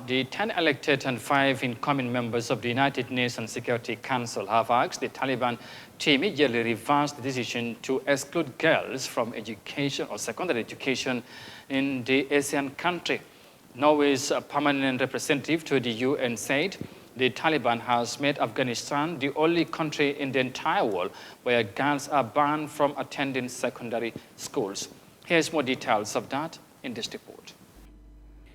the 10 elected and 5 incoming members of the United Nations Security Council have asked the Taliban to immediately reverse the decision to exclude girls from education or secondary education in the Asian country. Norway's permanent representative to the UN said the Taliban has made Afghanistan the only country in the entire world where girls are banned from attending secondary schools. Here's more details of that in this report.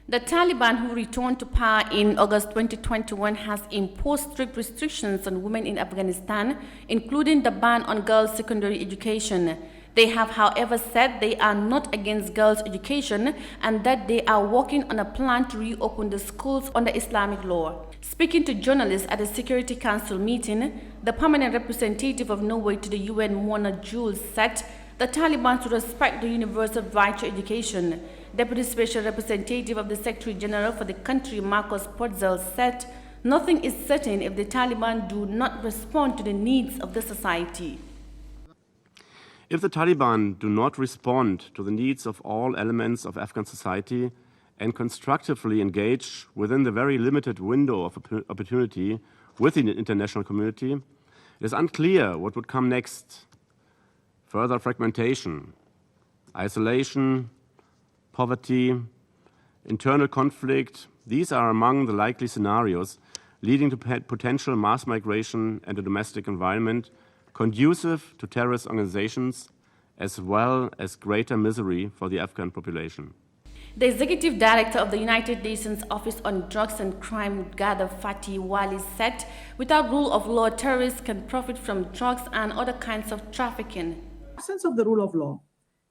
The Taliban, who returned to power in August 2021, has imposed strict restrictions on women in Afghanistan, including the ban on girls' secondary education. They have, however, said they are not against girls' education and that they are working on a plan to reopen the schools under Islamic law. Speaking to journalists at a Security Council meeting, the permanent representative of Norway to the UN, Mona Jules, said the Taliban should respect the universal right to education. Deputy Special Representative of the Secretary General for the country, Marcos Potzel, said nothing is certain if the Taliban do not respond to the needs of the society. If the Taliban do not respond to the needs of all elements of Afghan society and constructively engage within the very limited window of opportunity within the international community, it is unclear what would come next. Further fragmentation, isolation, poverty, internal conflict, these are among the likely scenarios leading to potential mass migration and a domestic environment conducive to terrorist organizations, as well as greater misery for the Afghan population. The Executive Director of the United Nations Office on Drugs and Crime, Ghada Fatih Wali, said without rule of law, terrorists can profit from drugs and other kinds of trafficking. In the absence of the rule of law,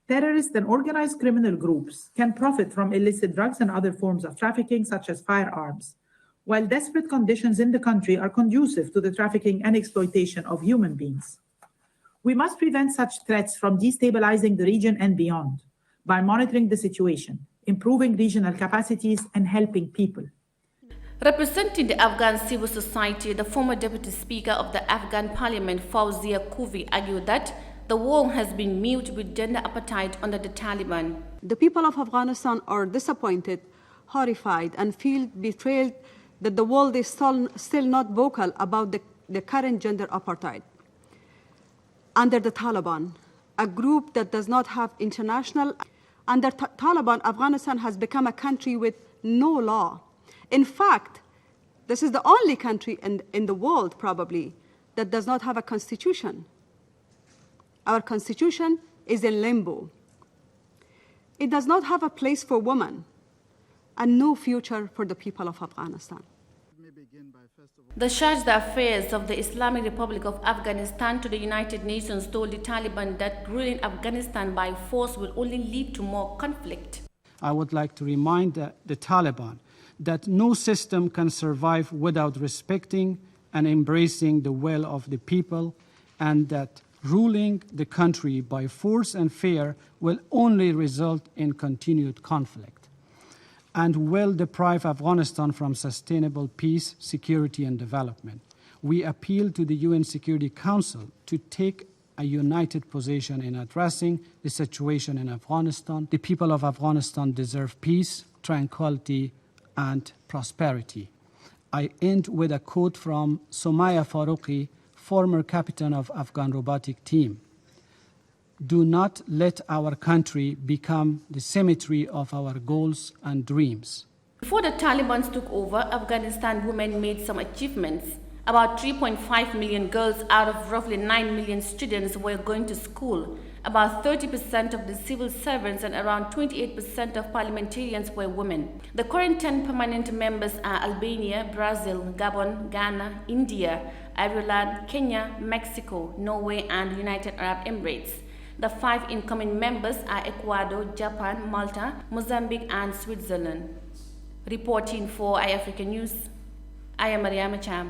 terrorists and organized criminal groups can profit from illicit drugs and other forms of trafficking, such as firearms, while desperate conditions in the country are conducive to the trafficking and exploitation of human beings. We must prevent such threats from destabilizing the region and beyond by monitoring the situation, improving regional capacities, and helping people. Representing the Afghan civil society, the former Deputy Speaker of the Afghan Parliament, Fawzia Kuvi, argued that the world has been mute with gender appetite under the Taliban. The people of Afghanistan are disappointed, horrified, and feel betrayed that the world is still not vocal about the current gender apartheid. Under the Taliban, a group that does not have international... Under Taliban, Afghanistan has become a country with no law. In fact, this is the only country in the world, probably, that does not have a constitution. Our constitution is in limbo. It does not have a place for women and no future for the people of Afghanistan. The charge d'affaires of the Islamic Republic of Afghanistan to the United Nations told the Taliban that ruling Afghanistan by force will only lead to more conflict. I would like to remind the Taliban that no system can survive without respecting and embracing the will of the people, and that ruling the country by force and fear will only result in continued conflict and will deprive Afghanistan from sustainable peace, security, and development. We appeal to the UN Security Council to take a united position in addressing the situation in Afghanistan. The people of Afghanistan deserve peace, tranquility, and prosperity. I end with a quote from Somaya Faruqi, former captain of Afghan robotic team. Do not let our country become the cemetery of our goals and dreams. Before the Taliban took over, Afghanistan women made some achievements. About 3.5 million girls out of roughly 9 million students were going to school. About 30% of the civil servants and around 28% of parliamentarians were women. The current 10 permanent members are Albania, Brazil, Gabon, Ghana, India, Ireland, Kenya, Mexico, Norway, and United Arab Emirates. The 5 incoming members are Ecuador, Japan, Malta, Mozambique, and Switzerland. Reporting for Eyeafrica News, I am Yahya Jammeh.